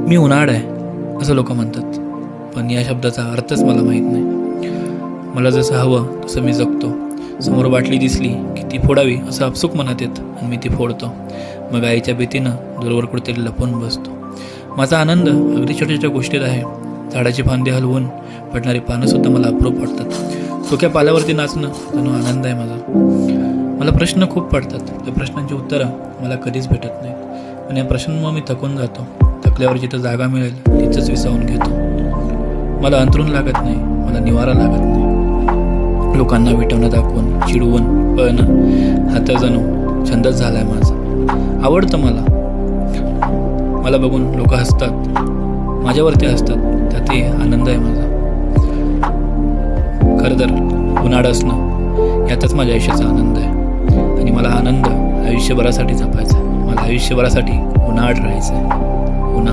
मी उन्हाळ आहे असं लोक म्हणतात, पण या शब्दाचा अर्थच मला माहीत नाही. मला जसं हवं तसं मी जगतो. समोर बाटली दिसली की ती फोडावी असं आपसूक मनात येतं आणि मी ती फोडतो. मग आईच्या भीतीनं दूरवर कुठेतरी लपून बसतो. माझा आनंद अगदी छोट्या छोट्या गोष्टीत आहे. झाडाची फांदी हलवून पडणारी पानंसुद्धा मला अप्रूप वाटतात. सुक्या पाल्यावरती नाचणं जणू आनंद आहे माझा. मला प्रश्न खूप पडतात. त्या प्रश्नांची उत्तरं मला कधीच भेटत नाहीत, आणि या प्रश्नांमुळे मी थकून जातो. थकल्यावर जिथं जागा मिळेल तिथंच विसावून घेतो. मला अंतरून लागत नाही, मला निवारा लागत नाही. लोकांना विटवणं दाखवून, चिडवून पळणं हा तर जणू छंदच झाला आहे माझा. आवडतं मला बघून लोक हसतात, माझ्यावरती हसतात, त्यातही आनंद आहे माझा. खरं तर उन्हाळा असणं यातच माझ्या आयुष्याचा आनंद आहे, आणि मला आनंद आयुष्यभरासाठी जपायचा आहे. मला आयुष्यभरासाठी उन्हाळ्यात राहायचं आहे.